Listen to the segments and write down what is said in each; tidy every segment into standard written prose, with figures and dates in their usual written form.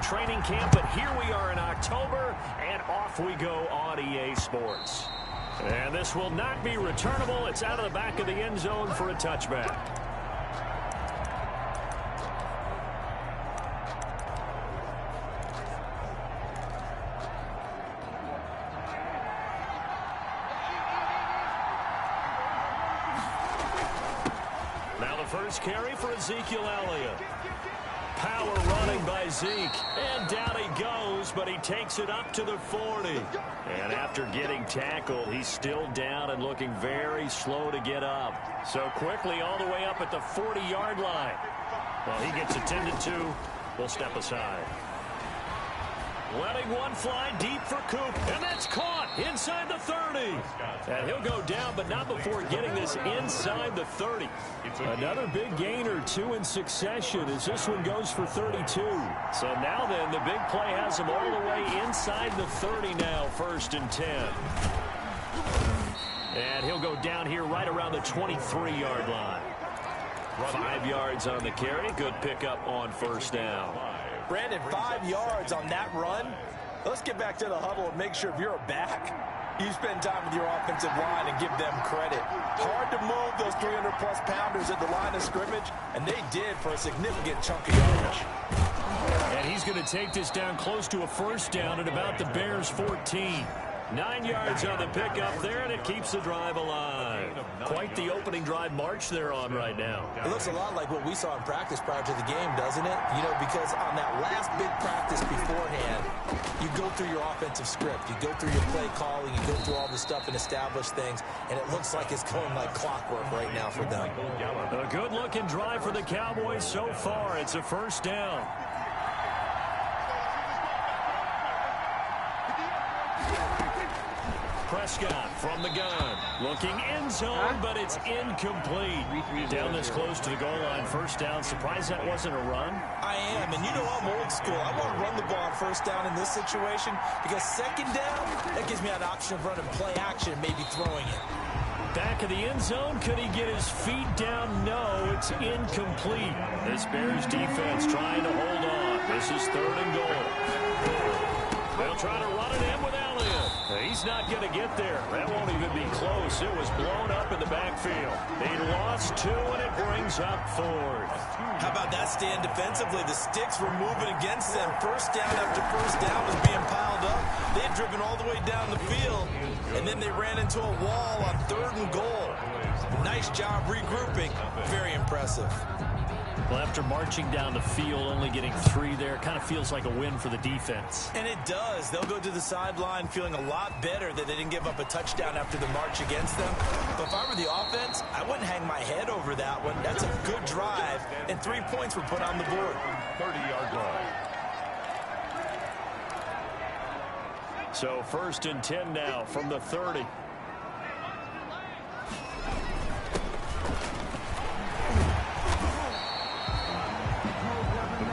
Training camp, but here we are in October, and off we go on EA Sports. And this will not be returnable. It's out of the back of the end zone for a touchback. Now the first carry for Ezekiel Elliott. Power running by Zeke, and down he goes, but he takes it up to the 40. And after getting tackled, he's still down and looking very slow to get up. So quickly all the way up at the 40-yard line. Well, he gets attended to. We'll step aside. Letting one fly deep for Coop, and that's caught inside the 30. And he'll go down, but not before getting this inside the 30. Another big gain or two in succession as this one goes for 32. So now then, the big play has him all the way inside the 30 now, 1st and 10. And he'll go down here right around the 23-yard line. 5 yards on the carry. Good pickup on 1st down. Brandon, 5 yards on that run. Let's get back to the huddle and make sure if you're a back, you spend time with your offensive line and give them credit. Hard to move those 300-plus pounders at the line of scrimmage, and they did for a significant chunk of yardage. And he's going to take this down close to a 1st down at about the Bears' 14. 9 yards on the pickup there, and it keeps the drive alive. Quite the opening drive march they're on right now. It looks a lot like what we saw in practice prior to the game, doesn't it? You know, because on that last big practice beforehand, you go through your offensive script. You go through your play calling. You go through all the stuff and establish things, and it looks like it's going like clockwork right now for them. A good-looking drive for the Cowboys so far. It's a 1st down. Prescott from the gun, looking end zone, but it's incomplete. Down this close to the goal line, 1st down. Surprised that wasn't a run? I am, and you know I'm old school. I want to run the ball on 1st down in this situation because 2nd down, that gives me an option of running play action and maybe throwing it. Back of the end zone, could he get his feet down? No, it's incomplete. This Bears defense trying to hold on. This is 3rd and goal. They'll try to run it in with Elliott. He's not going to get there. That won't even be close. It was blown up in the backfield. He lost 2, and it brings up 4th. How about that stand defensively? The sticks were moving against them. 1st down after 1st down was being piled up. They had driven all the way down the field, and then they ran into a wall on 3rd and goal. Nice job regrouping. Very impressive. Well, after marching down the field, only getting 3 there, kind of feels like a win for the defense. And it does. They'll go to the sideline feeling a lot better that they didn't give up a touchdown after the march against them. But if I were the offense, I wouldn't hang my head over that one. That's a good drive, and 3 points were put on the board. 30-yard line. So 1st and 10 now from the 30.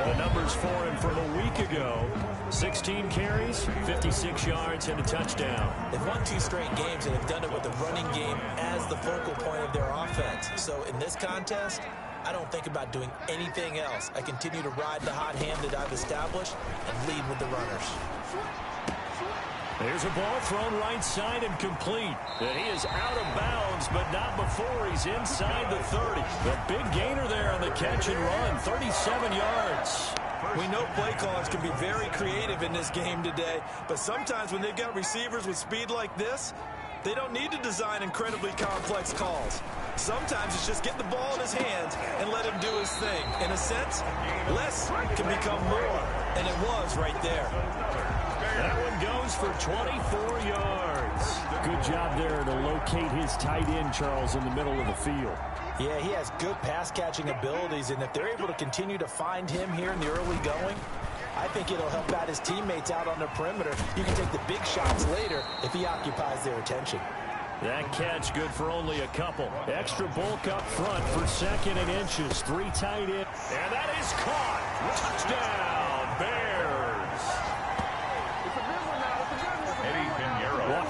The numbers for him from a week ago. 16 carries, 56 yards, and a touchdown. They've won 2 straight games, and have done it with the running game as the focal point of their offense. So in this contest, I don't think about doing anything else. I continue to ride the hot hand that I've established and lead with the runners. There's a ball thrown right side and complete. And he is out of bounds, but not before he's inside the 30. The big gainer there on the catch and run, 37 yards. We know play callers can be very creative in this game today, but sometimes when they've got receivers with speed like this, they don't need to design incredibly complex calls. Sometimes it's just get the ball in his hands and let him do his thing. In a sense, less can become more, and it was right there. That one goes for 24 yards. Good job there to locate his tight end, Charles, in the middle of the field. Yeah, he has good pass-catching abilities, and if they're able to continue to find him here in the early going, I think it'll help out his teammates out on the perimeter. You can take the big shots later if he occupies their attention. That catch good for only a couple. Extra bulk up front for 2nd and inches. 3 tight end. And that is caught. Touchdown, Bears.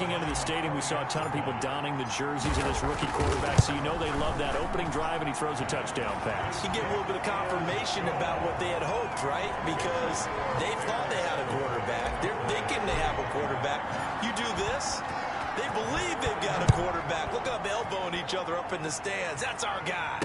Walking into the stadium, we saw a ton of people donning the jerseys of this rookie quarterback, so you know they love that opening drive, and he throws a touchdown pass. You get a little bit of confirmation about what they had hoped, right? Because they thought they had a quarterback. They're thinking they have a quarterback. You do this, they believe they've got a quarterback. Look up, elbowing each other up in the stands. That's our guy.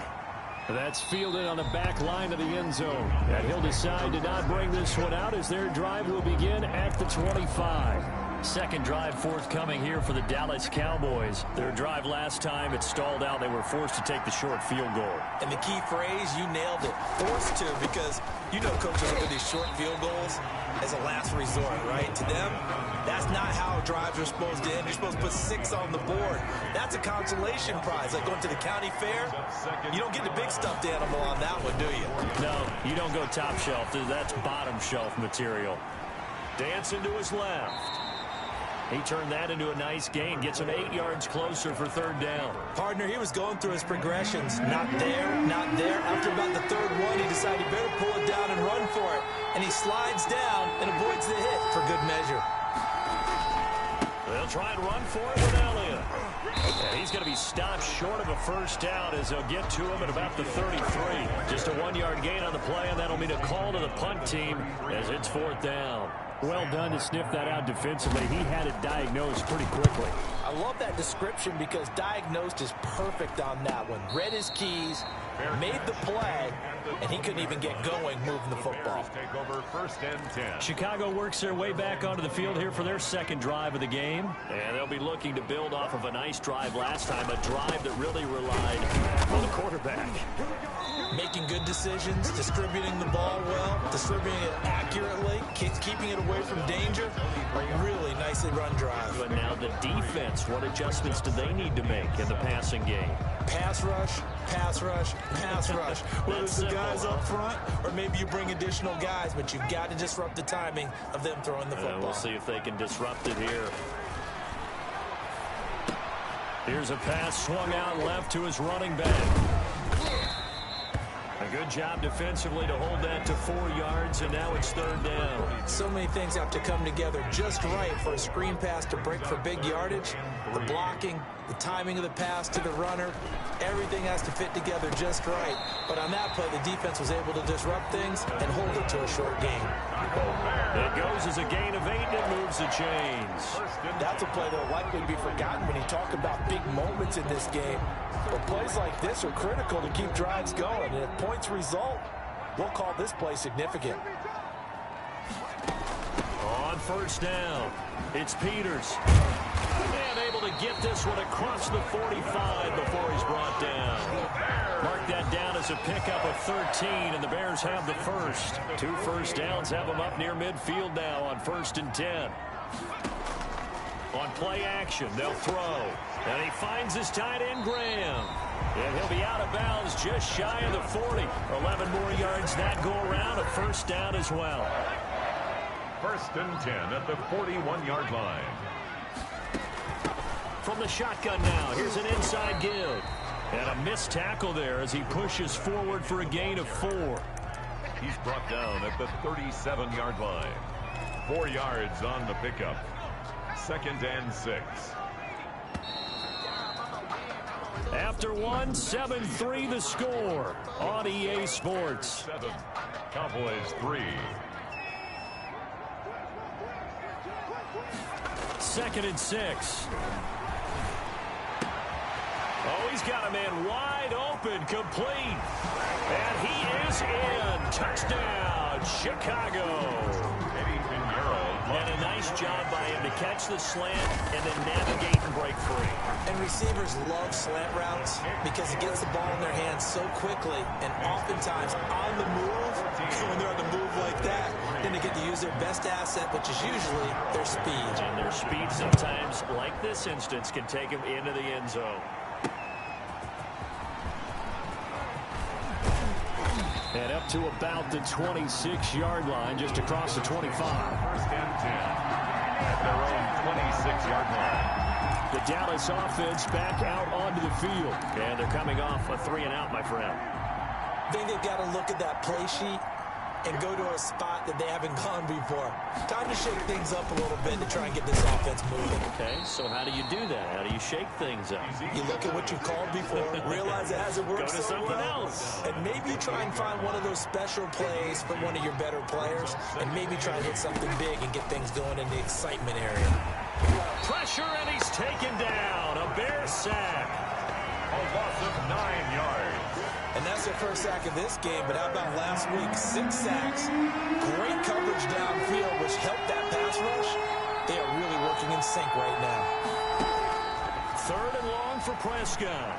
That's fielded on the back line of the end zone. And he'll decide to not bring this one out as their drive will begin at the 25. Second drive forthcoming here for the Dallas Cowboys. Their drive last time, it stalled out. They were forced to take the short field goal. And the key phrase, you nailed it, forced to, because you know coaches look at these short field goals as a last resort, right? To them, that's not how drives are supposed to end. You're supposed to put 6 on the board. That's a consolation prize. Like going to the county fair, you don't get the big stuffed animal on that one, do you? No, you don't go top shelf. That's bottom shelf material. Dancing to his left. He turned that into a nice gain, gets him 8 yards closer for third down. Partner, he was going through his progressions. Not there, not there. After about the third one, he decided he better pull it down and run for it. And he slides down and avoids the hit for good measure. They'll try and run for it with Elliott. And he's going to be stopped short of a first down as they'll get to him at about the 33. Just a 1-yard gain on the play, and that'll mean a call to the punt team as it's fourth down. Well done to sniff that out defensively. He had it diagnosed pretty quickly. I love that description because diagnosed is perfect on that one. Read his keys, made the play, and he couldn't even get going moving the football. Take over first and 10. Chicago works their way back onto the field here for their second drive of the game. And they'll be looking to build off of a nice drive last time, a drive that really relied on the quarterback. Making good decisions, distributing the ball well, distributing it accurately, keeping it away from danger. A really nicely run drive. But now the defense, what adjustments do they need to make in the passing game? Pass rush, pass rush, pass rush. Whether it's the guys up front or maybe you bring additional guys, but you've got to disrupt the timing of them throwing the football. We'll see if they can disrupt it here. Here's a pass swung out left to his running back. A good job defensively to hold that to 4 yards, and now it's third down. So many things have to come together just right for a screen pass to break for big yardage. The blocking, the timing of the pass to the runner, everything has to fit together just right. But on that play, the defense was able to disrupt things and hold it to a short gain. It goes as a gain of 8, and it moves the chains. That's a play that will likely be forgotten when you talk about big moments in this game. But plays like this are critical to keep drives going. And if points result, we'll call this play significant. On first down, it's Peters. And able to get this one across the 45 before he's brought down. Mark that down as a pickup of 13, and the Bears have the first. 2 first downs have them up near midfield now on 1st and 10. On play action, they'll throw. And he finds his tight end, Graham. And he'll be out of bounds just shy of the 40. 11 more yards that go around, a first down as well. 1st and 10 at the 41-yard line. From the shotgun now, here's an inside give. And a missed tackle there as he pushes forward for a gain of 4. He's brought down at the 37-yard line. 4 yards on the pickup. 2nd and 6. After 1, 7-3 the score on EA Sports. 7. Cowboys 3. 2nd and 6. Oh, he's got a man wide open, complete. And he is in. Touchdown, Chicago. And a nice job by him to catch the slant and then navigate and break free. And receivers love slant routes because it gets the ball in their hands so quickly. And oftentimes on the move, when they're on the move like that, then they get to use their best asset, which is usually their speed. And their speed sometimes, like this instance, can take them into the end zone. And up to about the 26-yard line, just across the 25. 1st and 10 at their own 26-yard line. The Dallas offense back out onto the field. And they're coming off a 3-and-out, my friend. I think they've got to look at that play sheet and go to a spot that they haven't gone before. Time to shake things up a little bit to try and get this offense moving. Okay, so how do you do that? How do you shake things up? You look at what you called before, realize it hasn't worked Go to so something well, else. and maybe try and find one of those special plays from one of your better players, and maybe try and hit something big and get things going in the excitement area. Pressure, and he's taken down. A Bear sack. A loss of 9 yards. And that's their first sack of this game, but how about last week? 6 sacks. Great coverage downfield, which helped that pass rush. They are really working in sync right now. 3rd and long for Prescott.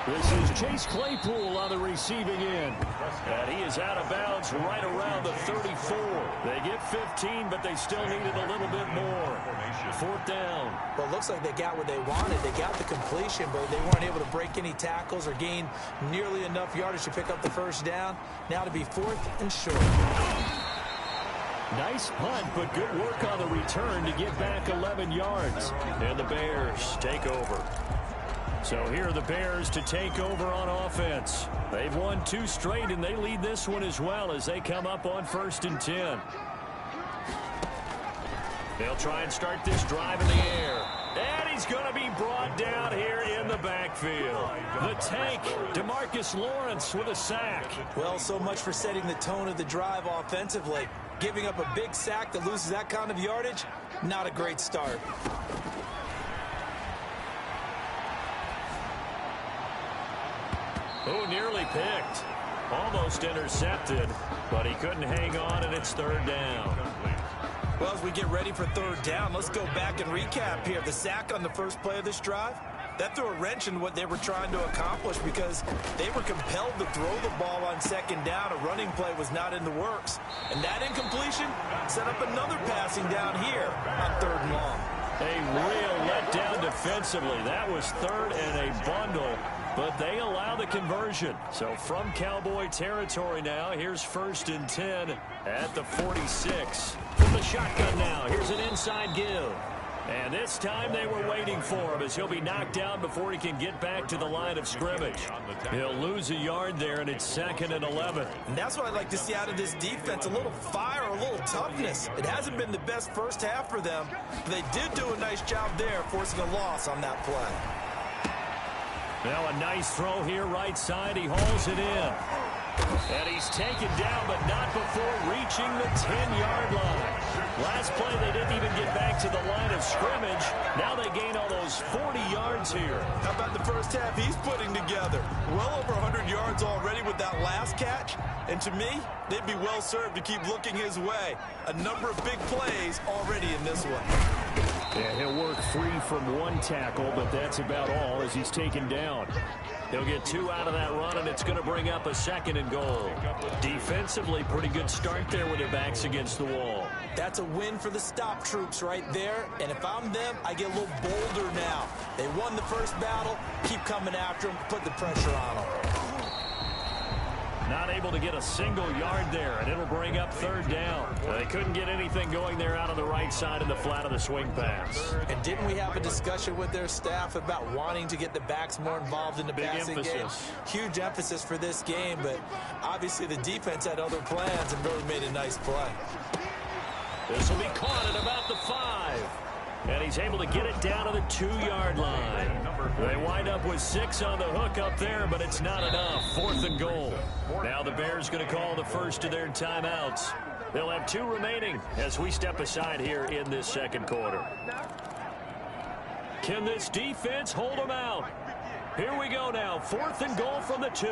This is Chase Claypool on the receiving end. And he is out of bounds right around the 34. They get 15, but they still needed a little bit more. 4th down. Well, it looks like they got what they wanted. They got the completion, but they weren't able to break any tackles or gain nearly enough yardage to pick up the first down. Now to be 4th and short. Nice punt, but good work on the return to get back 11 yards. And the Bears take over. So here are the Bears to take over on offense. They've won 2 straight, and they lead this one as well as they come up on 1st and 10. They'll try and start this drive in the air. And he's going to be brought down here in the backfield. The tank, DeMarcus Lawrence with a sack. Well, so much for setting the tone of the drive offensively. Giving up a big sack that loses that kind of yardage, not a great start. Oh, nearly picked. Almost intercepted, but he couldn't hang on, and it's 3rd down. Well, as we get ready for 3rd down, let's go back and recap here. The sack on the first play of this drive, that threw a wrench in what they were trying to accomplish because they were compelled to throw the ball on 2nd down. A running play was not in the works. And that incompletion set up another passing down here on 3rd and long. A real letdown defensively. That was 3rd and a bundle, but they allow the conversion. So from Cowboy territory now, here's 1st and 10 at the 46. From the shotgun now, here's an inside give. And this time they were waiting for him as he'll be knocked down before he can get back to the line of scrimmage. He'll lose a yard there, and it's 2nd and 11. And that's what I'd like to see out of this defense, a little fire, a little toughness. It hasn't been the best first half for them, but they did do a nice job there forcing a loss on that play. Now a nice throw here right side. He hauls it in. And he's taken down, but not before reaching the 10-yard line. Last play, they didn't even get back to the line of scrimmage. Now they gain almost 40 yards here. How about the first half he's putting together? Well over 100 yards already with that last catch. And to me, they'd be well served to keep looking his way. A number of big plays already in this one. Yeah, he'll work free from 1 tackle, but that's about all as he's taken down. He'll get 2 out of that run, and it's going to bring up a 2nd and goal. Defensively, pretty good start there with their backs against the wall. That's a win for the stop troops right there. And if I'm them, I get a little bolder now. They won the first battle. Keep coming after them. Put the pressure on them. Not able to get a single yard there, and it'll bring up 3rd down. They couldn't get anything going there out of the right side in the flat of the swing pass. And didn't we have a discussion with their staff about wanting to get the backs more involved in the passing game? Huge emphasis for this game, but obviously the defense had other plans and really made a nice play. This will be caught at about the 5. And he's able to get it down to the 2-yard line. They wind up with 6 on the hook up there, but it's not enough. 4th and goal. Now the Bears going to call the first of their timeouts. They'll have 2 remaining as we step aside here in this 2nd quarter. Can this defense hold them out? Here we go now. 4th and goal from the 2.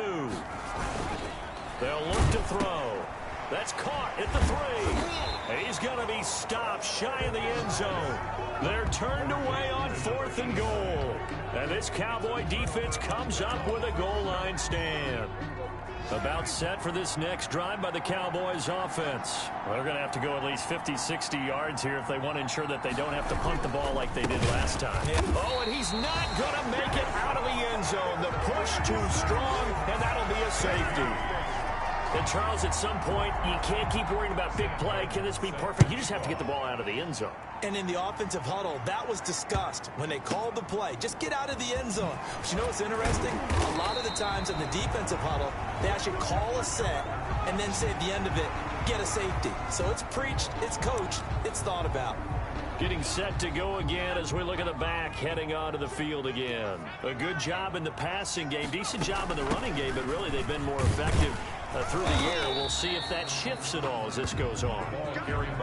They'll look to throw. That's caught at the 3. He's going to be stopped shy of the end zone. They're turned away on 4th and goal. And this Cowboy defense comes up with a goal line stand. About set for this next drive by the Cowboys offense. They're going to have to go at least 50, 60 yards here if they want to ensure that they don't have to punt the ball like they did last time. Oh, and he's not going to make it out of the end zone. The push too strong, and that'll be a safety. And, Charles, at some point, you can't keep worrying about big play. Can this be perfect? You just have to get the ball out of the end zone. And in the offensive huddle, that was discussed when they called the play. Just get out of the end zone. But you know what's interesting? A lot of the times in the defensive huddle, they actually call a set and then say at the end of it, get a safety. So it's preached, it's coached, it's thought about. Getting set to go again as we look at the back, heading onto the field again. A good job in the passing game, decent job in the running game, but really they've been more effective through the air. We'll see if that shifts at all as this goes on.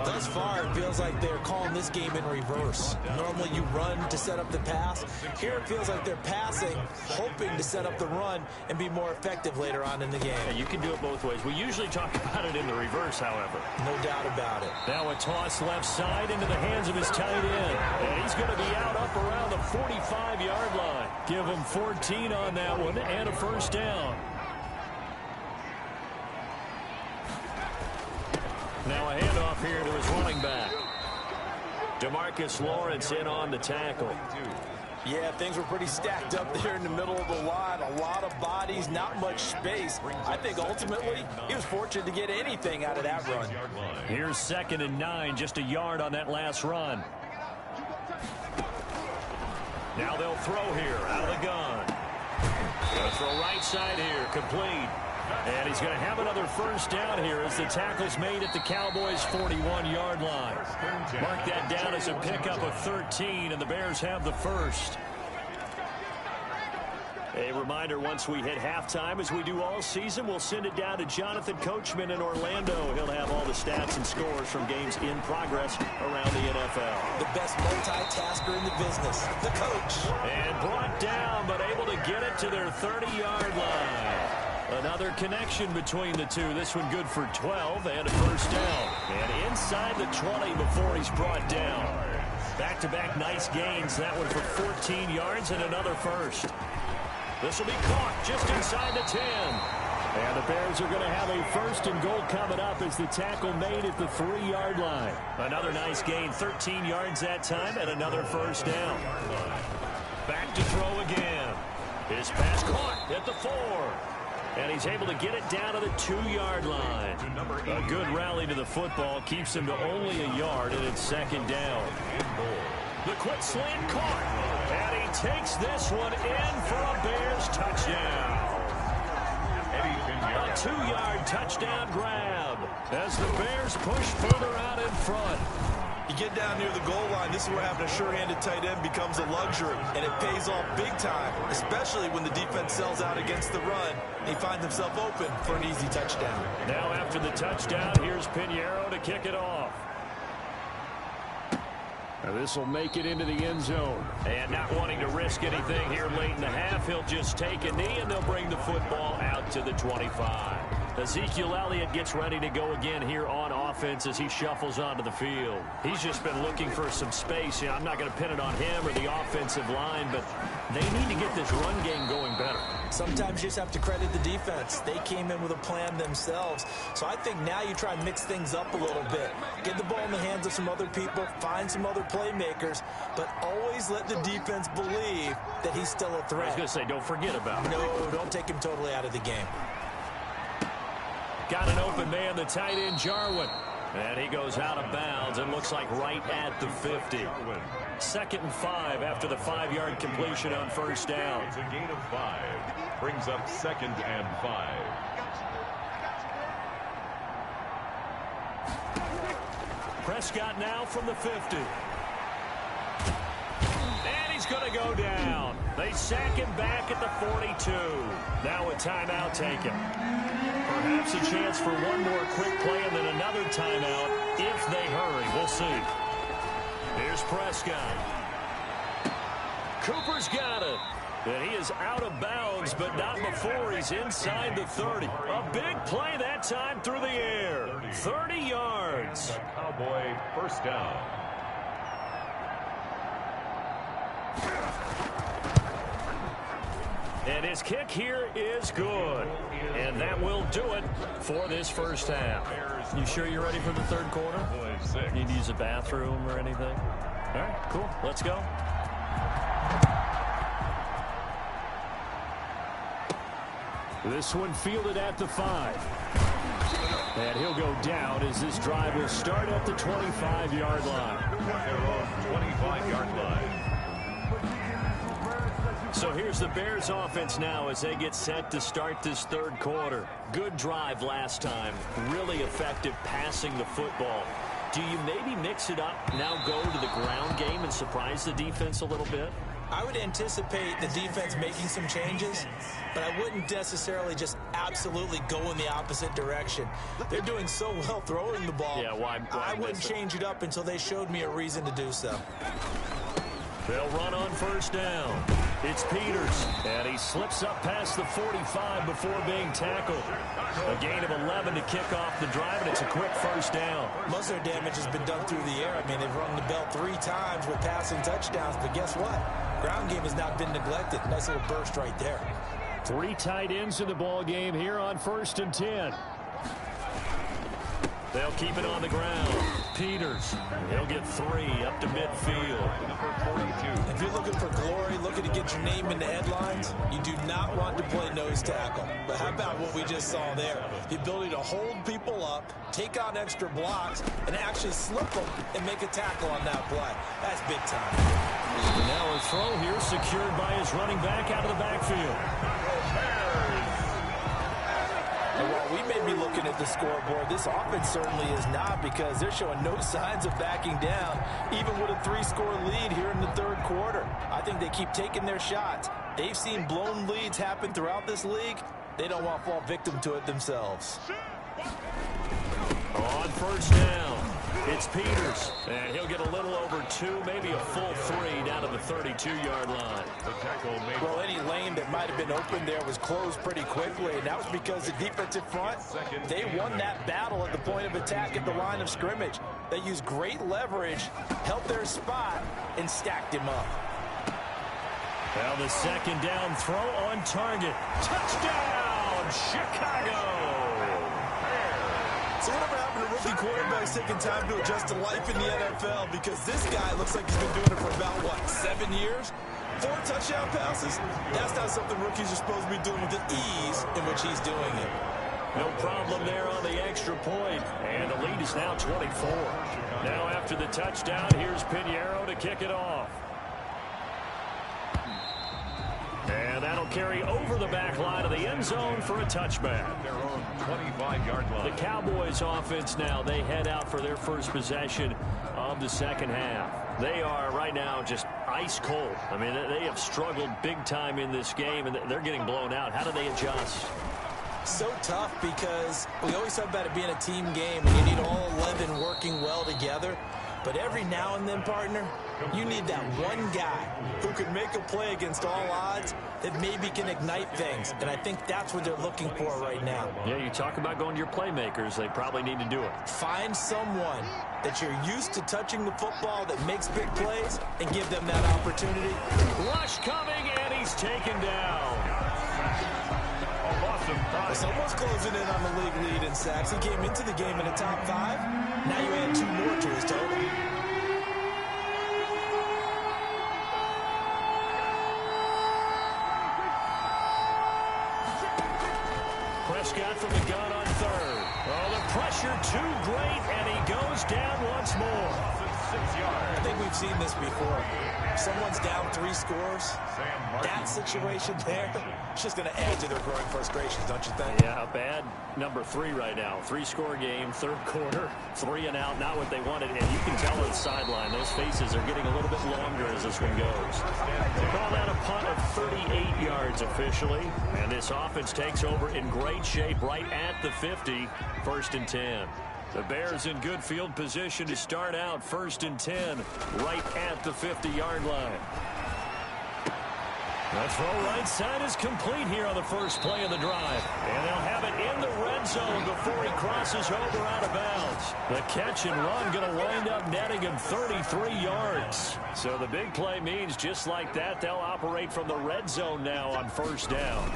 Thus far, it feels like they're calling this game in reverse. Normally you run to set up the pass. Here it feels like they're passing, hoping to set up the run and be more effective later on in the game. Yeah, you can do it both ways. We usually talk about it in the reverse, however. No doubt about it. Now a toss left side into the hands of his tight end. And he's going to be out up around the 45-yard line. Give him 14 on that one and a first down. Now a handoff here to his running back. DeMarcus Lawrence in on the tackle. Yeah, things were pretty stacked up there in the middle of the line. A lot of bodies, not much space. I think ultimately he was fortunate to get anything out of that run. Here's 2nd and 9, just a yard on that last run. Now they'll throw here out of the gun. Going to throw right side here, complete. And he's going to have another first down here as the tackle's made at the Cowboys' 41-yard line. Mark that down as a pickup of 13, and the Bears have the first. A reminder, once we hit halftime, as we do all season, we'll send it down to Jonathan Coachman in Orlando. He'll have all the stats and scores from games in progress around the NFL. The best multitasker in the business, the coach. And brought down, but able to get it to their 30-yard line. Another connection between the two. This one good for 12 and a first down. And inside the 20 before he's brought down. Back-to-back nice gains. That one for 14 yards and another first. This will be caught just inside the 10. And the Bears are going to have a first and goal coming up as the tackle made at the 3-yard line. Another nice gain, 13 yards that time, and another first down. Back to throw again. His pass caught at the 4. And he's able to get it down to the 2-yard line. A good rally to the football keeps him to only a yard, and it's 2nd down. The quick slant caught. And he takes this one in for a Bears touchdown. A 2-yard touchdown grab as the Bears push further out in front. You get down near the goal line, this is where having a sure-handed tight end becomes a luxury, and it pays off big time, especially when the defense sells out against the run, and he finds himself open for an easy touchdown. Now after the touchdown, here's Pinheiro to kick it off. Now this will make it into the end zone. And not wanting to risk anything here late in the half, he'll just take a knee, and they'll bring the football out to the 25. Ezekiel Elliott gets ready to go again here on offense as he shuffles onto the field. He's just been looking for some space. I'm not going to pin it on him or the offensive line, but they need to get this run game going better. Sometimes you just have to credit the defense. They came in with a plan themselves. So I think now you try and mix things up a little bit. Get the ball in the hands of some other people, find some other playmakers, but always let the defense believe that he's still a threat. I was going to say, don't forget about it. No, don't take him totally out of the game. Got an open man, the tight end, Jarwin. And he goes out of bounds. It looks like right at the 50. 2nd and 5 after the 5-yard completion on first down. It's a gain of 5. Brings up 2nd and 5. Prescott now from the 50. And he's going to go down. They sack him back at the 42. Now a timeout taken. Perhaps a chance for one more quick play and then another timeout if they hurry. We'll see. Here's Prescott. Cooper's got it. And he is out of bounds, but not before he's inside the 30. A big play that time through the air. 30 yards. Cowboy first down. And his kick here is good. And that will do it for this first half. You sure you're ready for the third quarter? Need to use a bathroom or anything? All right, cool. Let's go. This one fielded at the 5. And he'll go down as this drive will start at the 25-yard line. Their own 25-yard line. So here's the Bears offense now as they get set to start this third quarter. Good drive last time. Really effective passing the football. Do you maybe mix it up, now go to the ground game and surprise the defense a little bit? I would anticipate the defense making some changes, but I wouldn't necessarily just absolutely go in the opposite direction. They're doing so well throwing the ball. Yeah, why I wouldn't change it up until they showed me a reason to do so. They'll run on first down. It's Peters, and he slips up past the 45 before being tackled. A gain of 11 to kick off the drive, and it's a quick first down. Most of their damage has been done through the air. I mean, they've rung the bell 3 times with passing touchdowns, but guess what? Ground game has not been neglected. Nice little burst right there. 3 tight ends in the ball game here on 1st and 10. They'll keep it on the ground. Peters, he'll get 3 up to midfield. If you're looking for glory, looking to get your name in the headlines, you do not want to play nose tackle. But how about what we just saw there? The ability to hold people up, take on extra blocks, and actually slip them and make a tackle on that play. That's big time. Now a throw here secured by his running back out of the backfield. While we may be looking at the scoreboard, this offense certainly is not, because they're showing no signs of backing down, even with a 3-score lead here in the third quarter. I think they keep taking their shots. They've seen blown leads happen throughout this league. They don't want to fall victim to it themselves. On first down, it's Peters, and he'll get a little over 2, maybe a full 3 down to the 32-yard line. The tackle made. Well, any lane that might have been open there was closed pretty quickly, and that was because the defensive front, they won that battle at the point of attack at the line of scrimmage. They used great leverage, held their spot, and stacked him up. Now the second down throw on target. Touchdown, Chicago! So whatever happened to rookie quarterbacks taking time to adjust to life in the NFL? Because this guy looks like he's been doing it for about, 7 years? 4 touchdown passes? That's not something rookies are supposed to be doing with the ease in which he's doing it. No problem there on the extra point. And the lead is now 24. Now after the touchdown, here's Pinheiro to kick it off. And that'll carry over the back line of the end zone for a touchback. Their own 25-yard line. The Cowboys offense now, they head out for their first possession of the second half. They are right now just ice cold. I mean, they have struggled big time in this game, and they're getting blown out. How do they adjust? So tough, because we always talk about it being a team game, and you need all 11 working well together. But every now and then, partner, you need that one guy who can make a play against all odds that maybe can ignite things. And I think that's what they're looking for right now. Yeah, you talk about going to your playmakers. They probably need to do it. Find someone that you're used to touching the football that makes big plays and give them that opportunity. Rush coming, and he's taken down. Well, someone's closing in on the league lead in sacks. He came into the game in the top 5. Now you add 2 more to his total. Prescott from the gun on third. Oh, the pressure too great, and he goes down once more. 6 yards. I think we've seen this before. If someone's down 3 scores, that situation there, it's just going to add to their growing frustrations, don't you think? Yeah, bad number 3 right now. 3-score game, third quarter, 3 and out, not what they wanted. And you can tell on the sideline, those faces are getting a little bit longer as this one goes. They call that a punt of 38 yards officially. And this offense takes over in great shape right at the 50, 1st and 10. The Bears in good field position to start out 1st and 10 right at the 50-yard line. The throw right side is complete here on the first play of the drive. And they'll have it in the red zone before he crosses over out of bounds. The catch and run going to wind up netting him 33 yards. So the big play means just like that, they'll operate from the red zone now on first down.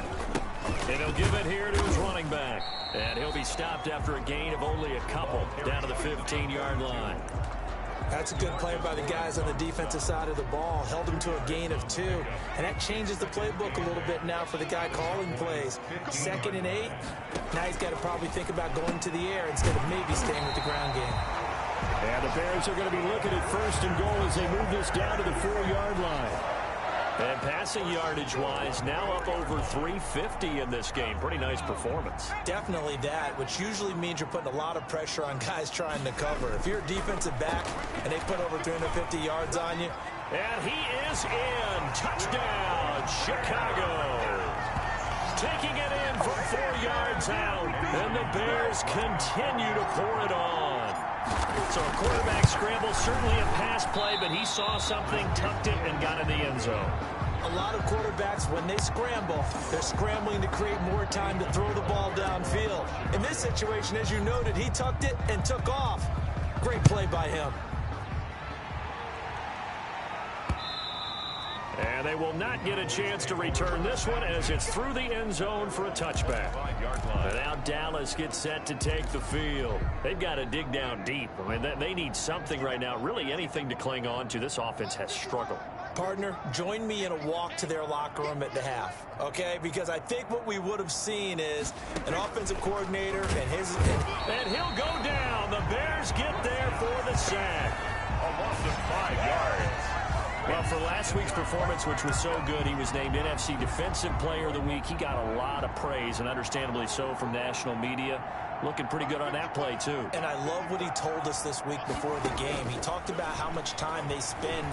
And he'll give it here to his running back. And he'll be stopped after a gain of only a couple down to the 15-yard line. That's a good play by the guys on the defensive side of the ball. Held him to a gain of 2. And that changes the playbook a little bit now for the guy calling plays. 2nd and 8. Now he's got to probably think about going to the air instead of maybe staying with the ground game. And the Bears are going to be looking at 1st and goal as they move this down to the 4-yard line. And passing yardage-wise, now up over 350 in this game. Pretty nice performance. Definitely that, which usually means you're putting a lot of pressure on guys trying to cover. If you're a defensive back and they put over 350 yards on you. And he is in. Touchdown, Chicago. Taking it in from 4 yards out. And the Bears continue to pour it on. So a quarterback scramble, certainly a pass play, but he saw something, tucked it, and got in the end zone. A lot of quarterbacks, when they scramble, they're scrambling to create more time to throw the ball downfield. In this situation, as you noted, he tucked it and took off. Great play by him. And they will not get a chance to return this one as it's through the end zone for a touchback. And now Dallas gets set to take the field. They've got to dig down deep. I mean, they need something right now, really anything to cling on to. This offense has struggled. Partner, join me in a walk to their locker room at the half, okay? Because I think what we would have seen is an offensive coordinator and he'll go down. The Bears get there for the sack. A loss of 5 yards. Well, for last week's performance, which was so good, he was named NFC Defensive Player of the Week. He got a lot of praise, and understandably so, from national media. Looking pretty good on that play, too. And I love what he told us this week before the game. He talked about how much time they spend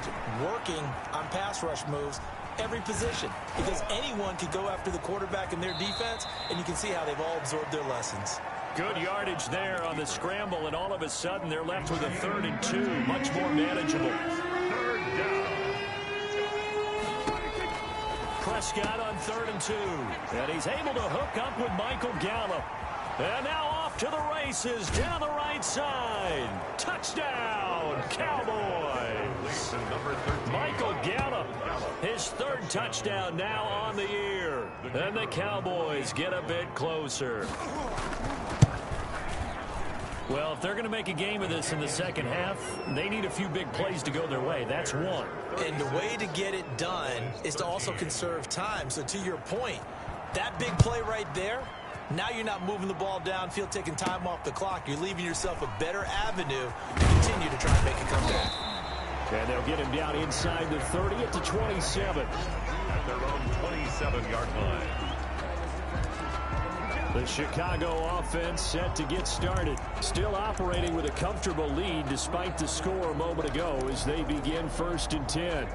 working on pass rush moves, every position. Because anyone could go after the quarterback in their defense, and you can see how they've all absorbed their lessons. Good yardage there on the scramble, and all of a sudden they're left with a 3rd and 2. Much more manageable. 3rd down. Prescott on 3rd and 2. And he's able to hook up with Michael Gallup. And now off to the races down the right side. Touchdown, Cowboys. Michael Gallup, his 3rd touchdown now on the year. And the Cowboys get a bit closer. Well, if they're going to make a game of this in the second half, they need a few big plays to go their way. That's one. And the way to get it done is to also conserve time. So to your point, that big play right there, now you're not moving the ball downfield, taking time off the clock. You're leaving yourself a better avenue to continue to try and make a comeback. And they'll get him down inside the 30 at the 27. At their own 27-yard line. The Chicago offense set to get started. Still operating with a comfortable lead despite the score a moment ago as they begin 1st and 10.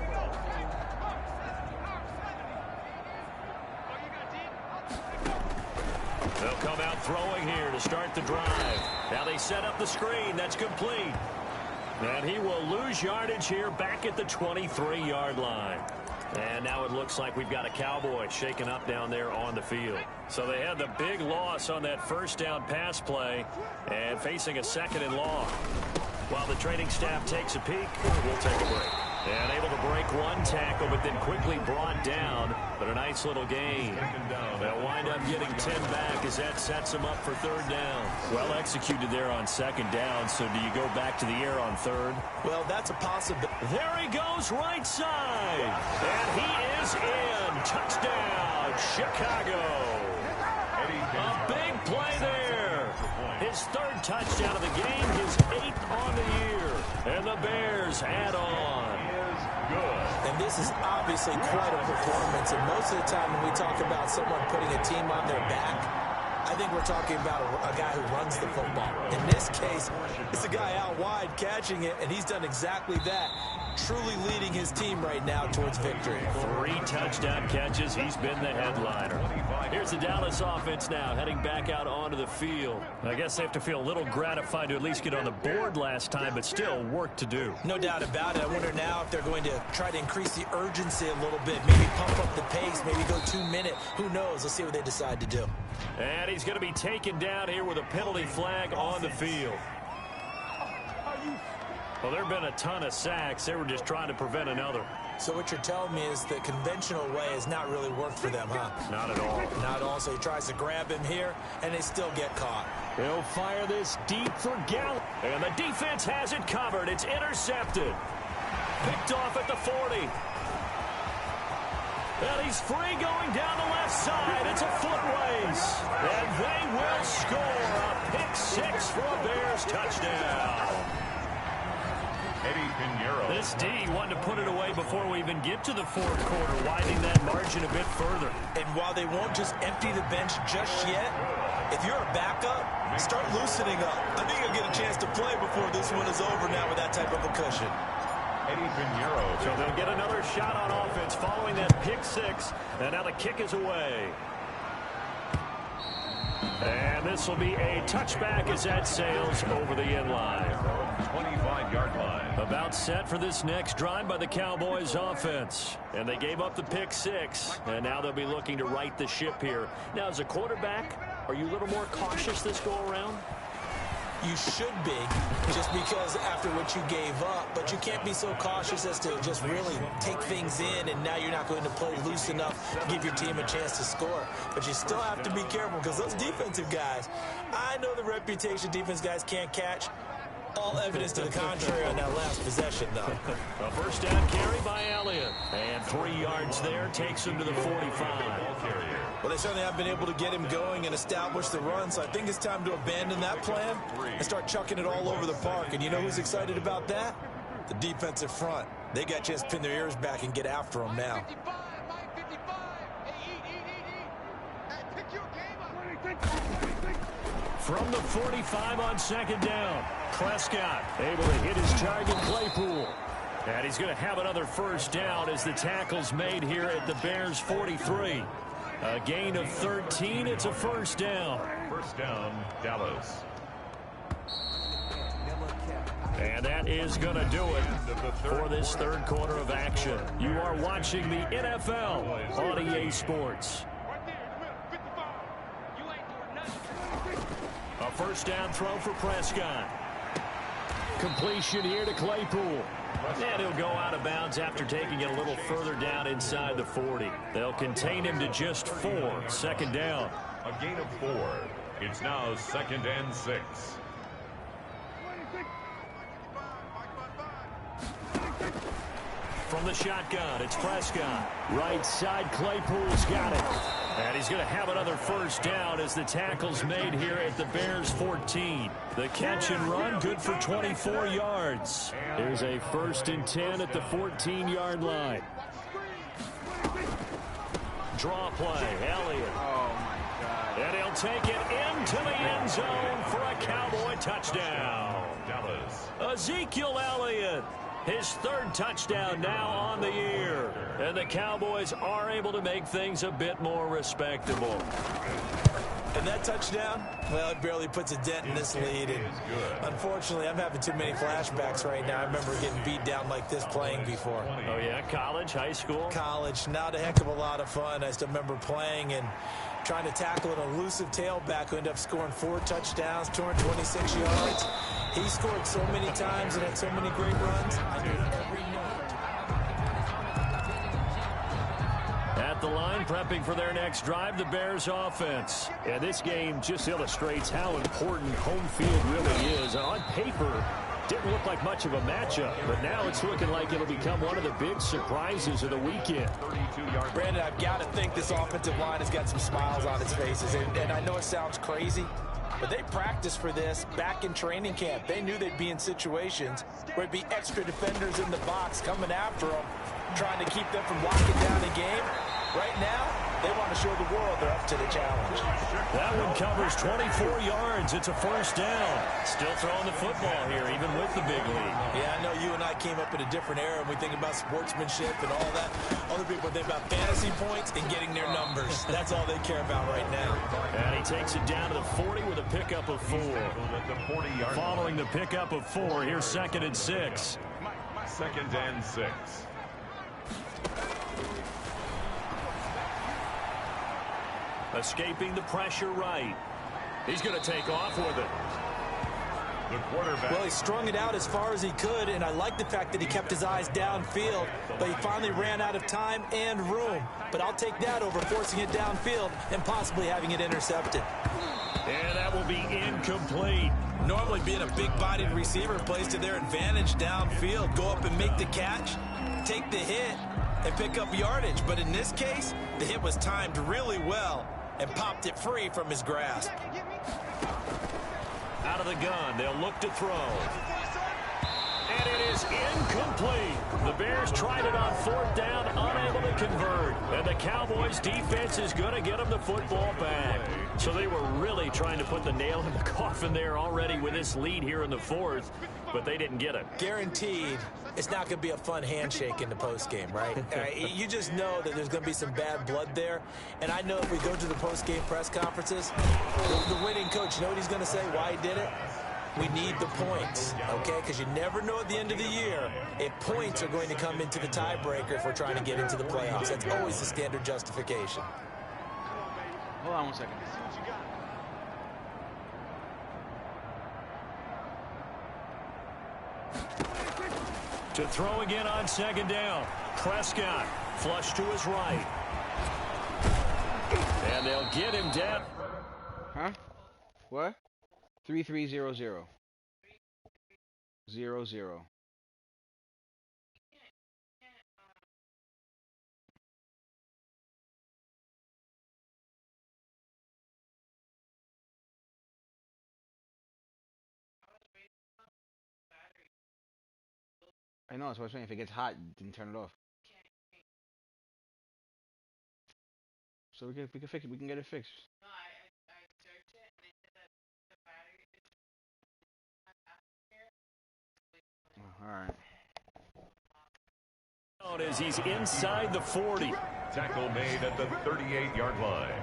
They'll come out throwing here to start the drive. Now they set up the screen. That's complete. And he will lose yardage here back at the 23-yard line. And now it looks like we've got a Cowboy shaken up down there on the field. So they had the big loss on that 1st down pass play and facing a 2nd and long. While the training staff takes a peek, we'll take a break. And able to break one tackle, but then quickly brought down. But a nice little gain. They'll wind up getting 10 back as that sets them up for 3rd down. Well executed there on 2nd down. So do you go back to the air on 3rd? Well, that's a possibility. There he goes right side. And he is in. Touchdown, Chicago. A big play there. His 3rd touchdown of the game, his 8th on the year. And the Bears add on. And this is obviously quite a performance. And most of the time when we talk about someone putting a team on their back, I think we're talking about a guy who runs the football. In this case, it's a guy out wide catching it, and he's done exactly that. Truly leading his team right now towards victory. 3 touchdown catches. He's been the headliner. Here's the Dallas offense now heading back out onto the field. I guess they have to feel a little gratified to at least get on the board last time, but still work to do. No doubt about it. I wonder now if they're going to try to increase the urgency a little bit, maybe pump up the pace, maybe go 2-minute. Who knows? Let's see what they decide to do. And he's going to be taken down here with a penalty flag on the field. Well, there have been a ton of sacks. They were just trying to prevent another. So what you're telling me is the conventional way has not really worked for them, huh? Not at all. Not at all. So he tries to grab him here, and they still get caught. They'll fire this deep for Gallup. And the defense has it covered. It's intercepted. Picked off at the 40. And he's free going down the left side. It's a foot race. And they will score a pick six for a Bears touchdown. This D wanted to put it away before we even get to the fourth quarter, widening that margin a bit further. And while they won't just empty the bench just yet, if you're a backup, start loosening up. I think you'll get a chance to play before this one is over now with that type of a cushion. So they'll get another shot on offense following that pick six. And now the kick is away. And this will be a touchback as that sails over the end line. 25-yard line. About set for this next drive by the Cowboys offense. And they gave up the pick six. And now they'll be looking to right the ship here. Now, as a quarterback, are you a little more cautious this go around? You should be, just because after what you gave up, but you can't be so cautious as to just really take things in, and now you're not going to play loose enough to give your team a chance to score. But you still have to be careful, because those defensive guys, I know the reputation defense guys can't catch. All evidence to the contrary on that last possession, though. A first down carry by Elliott. And 3 yards there takes him to the 45. Well, they certainly have been able to get him going and establish the run, so I think it's time to abandon that plan and start chucking it all over the park. And you know who's excited about that? The defensive front. They got a chance to pin their ears back and get after him now. From the 45 on second down, Prescott able to hit his target, Claypool. And he's going to have another first down as the tackle's made here at the Bears 43. A gain of 13. It's a first down. First down, Dallas. And that is going to do it for this third quarter of action. You are watching the NFL on EA Sports. A first down throw for Prescott. Completion here to Claypool. And he'll go out of bounds after taking it a little further down inside the 40. They'll contain him to just 4. Second down. A gain of 4. It's now 2nd and 6. From the shotgun, it's Prescott. Right side, Claypool's got it. And he's going to have another first down as the tackle's made here at the Bears 14. The catch and run, good for 24 yards. Here's a 1st and 10 at the 14-yard line. Draw play, Elliott. Oh, my God. And he'll take it into the end zone for a Cowboy touchdown. Dallas. Ezekiel Elliott. His 3rd touchdown now on the year. And the Cowboys are able to make things a bit more respectable. And that touchdown, well, it barely puts a dent in this lead. And unfortunately, I'm having too many flashbacks right now. I remember getting beat down like this playing before. Oh, yeah? College, high school? College, not a heck of a lot of fun. I still remember playing and trying to tackle an elusive tailback who ended up scoring 4 touchdowns, 226 yards. He scored so many times and had so many great runs. I knew every note. At the line, prepping for their next drive, the Bears offense. And this game just illustrates how important home field really is. On paper, didn't look like much of a matchup, but now it's looking like it'll become one of the big surprises of the weekend. Brandon, I've got to think this offensive line has got some smiles on its faces. And I know it sounds crazy, but they practiced for this back in training camp. They knew they'd be in situations where it'd be extra defenders in the box coming after them, trying to keep them from locking down the game. Right now, they want to show the world they're up to the challenge. That one covers 24 yards. It's a first down. Still throwing the football here, even with the big lead. Yeah, I know you and I came up in a different era, and we think about sportsmanship and all that. Other people think about fantasy points and getting their numbers. That's all they care about right now. And he takes it down to the 40 with a pickup of 4. Following the pickup of 4, here's 2nd and 6. 2nd and 6. Escaping the pressure right. He's going to take off with it. The quarterback. Well, he strung it out as far as he could, and I like the fact that he kept his eyes downfield, but he finally ran out of time and room. But I'll take that over forcing it downfield and possibly having it intercepted. And that will be incomplete. Normally being a big-bodied receiver plays to their advantage downfield. Go up and make the catch, take the hit, and pick up yardage. But in this case, the hit was timed really well and popped it free from his grasp. Out of the gun, they'll look to throw. And it is incomplete. The Bears tried it on 4th down, unable to convert. And the Cowboys' defense is going to get them the football back. So they were really trying to put the nail in the coffin there already with this lead here in the 4th, but they didn't get it. Guaranteed, it's not going to be a fun handshake in the postgame, right? You just know that there's going to be some bad blood there. And I know if we go to the postgame press conferences, the winning coach, you know what he's going to say, why he did it? We need the points, okay? Because you never know at the end of the year if points are going to come into the tiebreaker if we're trying to get into the playoffs. That's always the standard justification. Hold on 1 second. To throw again on 2nd down. Prescott flush to his right. And they'll get him down. Huh? What? 3300. 00. I know, that's what I'm saying. If it gets hot, then turn it off. So we can fix it. We can get it fixed. No, I searched it and it said that the battery is Oh, all right. As he's inside the 40. Tackle made at the 38-yard line.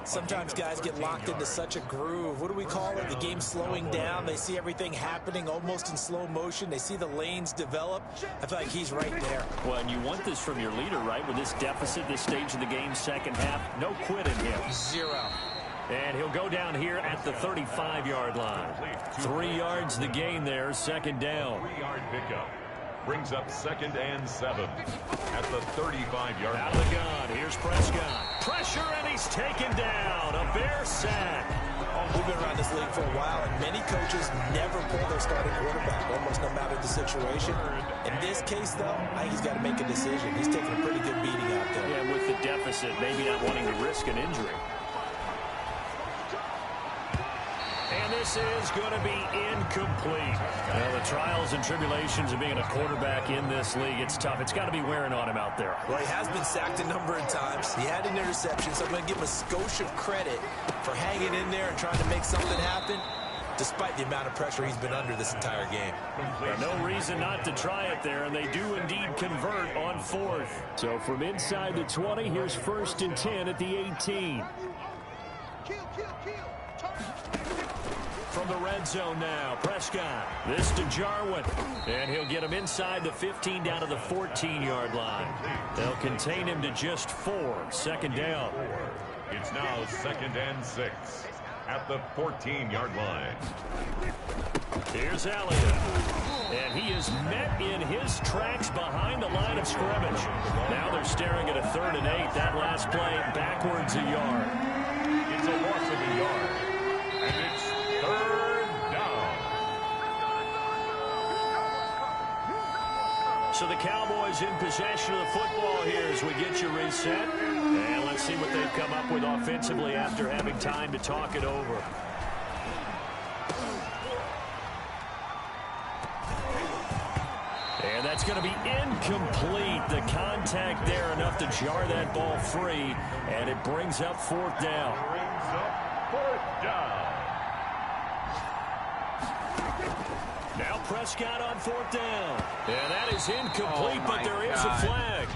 Sometimes guys get locked into such a groove. What do we call it? The game's slowing down. They see everything happening almost in slow motion. They see the lanes develop. I feel like he's right there. Well, and you want this from your leader, right? With this deficit, this stage of the game, second half, no quit in him. 0. And he'll go down here at the 35-yard line. 3 yards the gain there, 2nd down. 3-yard pickup. Brings up 2nd and 7 at the 35-yard line. Out of the gun, here's Prescott. Pressure, and he's taken down. A Bear sack. We've been around this league for a while, and many coaches never pull their starting quarterback, almost no matter the situation. In this case, though, I think he's got to make a decision. He's taking a pretty good beating out there. Yeah, with the deficit, maybe not wanting to risk an injury. And this is going to be incomplete. Well, the trials and tribulations of being a quarterback in this league, it's tough. It's got to be wearing on him out there. Well, he has been sacked a number of times. He had an interception, so I'm going to give him a skosh of credit for hanging in there and trying to make something happen, despite the amount of pressure he's been under this entire game. No reason not to try it there, and they do indeed convert on 4th. So from inside the 20, here's 1st and 10 at the 18. From the red zone now, Prescott. This to Jarwin. And he'll get him inside the 15 down to the 14-yard line. They'll contain him to just 4. 2nd down. It's now 2nd and 6 at the 14-yard line. Here's Elliott. And he is met in his tracks behind the line of scrimmage. Now they're staring at a 3rd and 8. That last play backwards a yard. It's a loss of a yard. And it's 3rd down. So the Cowboys in possession of the football here as we get you reset. And let's see what they've come up with offensively after having time to talk it over. And that's going to be incomplete. The contact there enough to jar that ball free. And it brings up 4th down. Brings up 4th down. Now Prescott on 4th down. And that is incomplete, but there is a flag.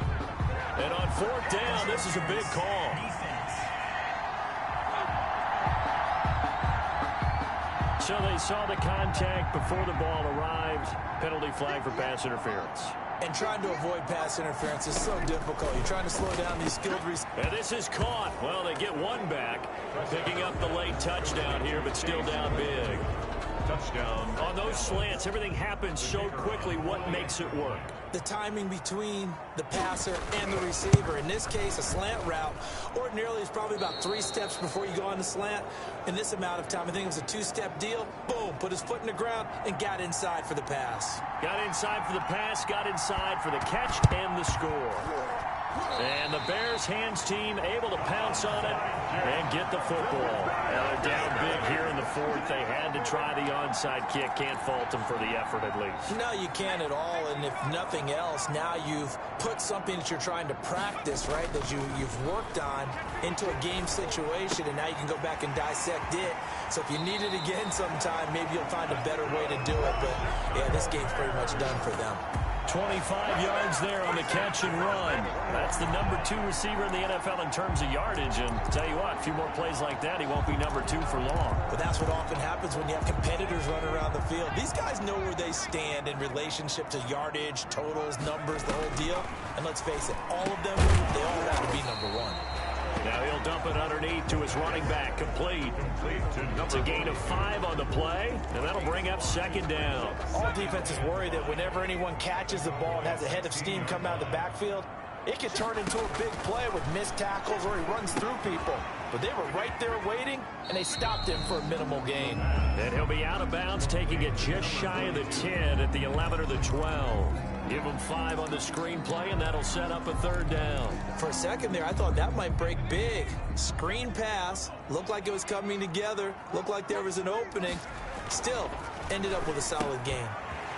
And on 4th down, this is a big call. So they saw the contact before the ball arrived. Penalty flag for pass interference. And trying to avoid pass interference is so difficult. You're trying to slow down these skilled receivers. And this is caught. Well, they get one back. Picking up the late touchdown here, but still down big. Touchdown. On those slants, everything happens so quickly. What makes it work? the timing between the passer and the receiver. In this case, a slant route ordinarily is probably about 3 steps before you go on the slant. In this amount of time, I think it was a 2-step deal. Boom, put his foot in the ground and got inside for the pass. Got inside for the pass, got inside for the catch and the score. And the Bears hands team able to pounce on it and get the football. They're down big here in the 4th. They had to try the onside kick. Can't fault them for the effort at least. No, you can't at all. And if nothing else, now you've put something that you're trying to practice, right, that you've worked on into a game situation, and now you can go back and dissect it. So if you need it again sometime, maybe you'll find a better way to do it. But, yeah, this game's pretty much done for them. 25 yards there on the catch and run. That's the number 2 receiver in the NFL in terms of yardage. And tell you what, a few more plays like that, he won't be number 2 for long. But that's what often happens when you have competitors running around the field. These guys know where they stand in relationship to yardage, totals, numbers, the whole deal. And let's face it, all of them, they all want to be number 1. Now he'll dump it underneath to his running back. Complete. It's a gain of 5 on the play, and that'll bring up 2nd down. All defenses worry that whenever anyone catches the ball and has a head of steam come out of the backfield, it could turn into a big play with missed tackles or he runs through people. But they were right there waiting, and they stopped him for a minimal gain. And he'll be out of bounds, taking it just shy of the 10 at the 11 or the 12. Give him 5 on the screen play, and that'll set up a 3rd down. For a second there, I thought that might break big. Screen pass, looked like it was coming together, looked like there was an opening. Still, ended up with a solid gain.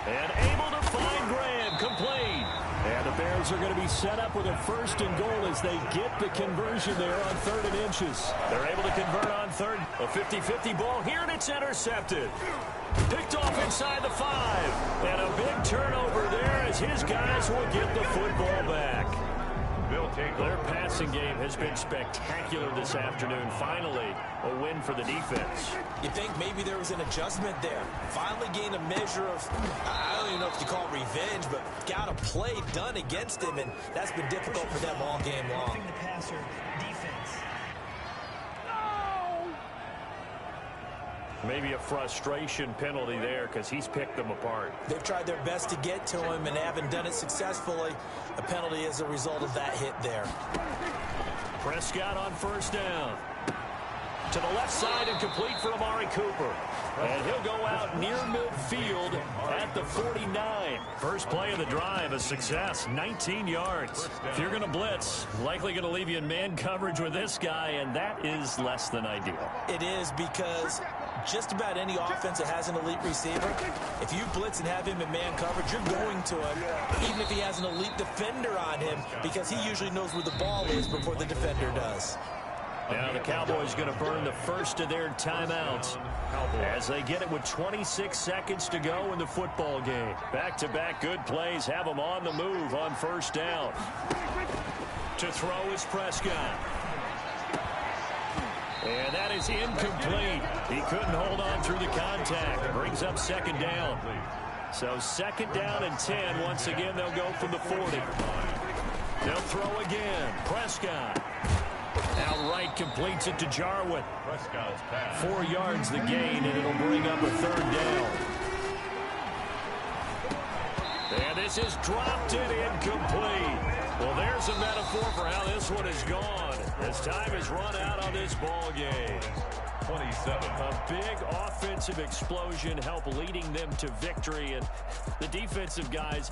And able to find Graham, complete. And the Bears are going to be set up with a 1st and goal as they get the conversion there on 3rd and inches. They're able to convert on 3rd. A 50-50 ball here, and it's intercepted. Picked off inside the 5. And a big turnover there as his guys will get the football back. Their passing game has been spectacular this afternoon. Finally, a win for the defense. You think maybe there was an adjustment there. Finally gained a measure of, I don't even know if you call it revenge, but got a play done against him, and that's been difficult for them all game long. The passer defense. Maybe a frustration penalty there because he's picked them apart. They've tried their best to get to him and haven't done it successfully. A penalty as a result of that hit there. Prescott on 1st down. To the left side and complete for Amari Cooper. And he'll go out near midfield at the 49. First play of the drive, a success, 19 yards. If you're going to blitz, likely going to leave you in man coverage with this guy, and that is less than ideal. It is, because just about any offense that has an elite receiver, if you blitz and have him in man coverage, you're going to him, even if he has an elite defender on him, because he usually knows where the ball is before the defender does. Now the Cowboys going to burn the first of their timeouts as they get it with 26 seconds to go in the football game. Back-to-back good plays have them on the move on 1st down. To throw is Prescott. And that is incomplete. He couldn't hold on through the contact. Brings up 2nd down. So 2nd down and 10. Once again, they'll go from the 40. They'll throw again. Prescott. Outright completes it to Jarwin. 4 yards the gain, and it'll bring up a 3rd down. And this is dropped and incomplete. Well, there's a metaphor for how this one is gone as time has run out on this ball game. 27. A big offensive explosion helped leading them to victory, and the defensive guys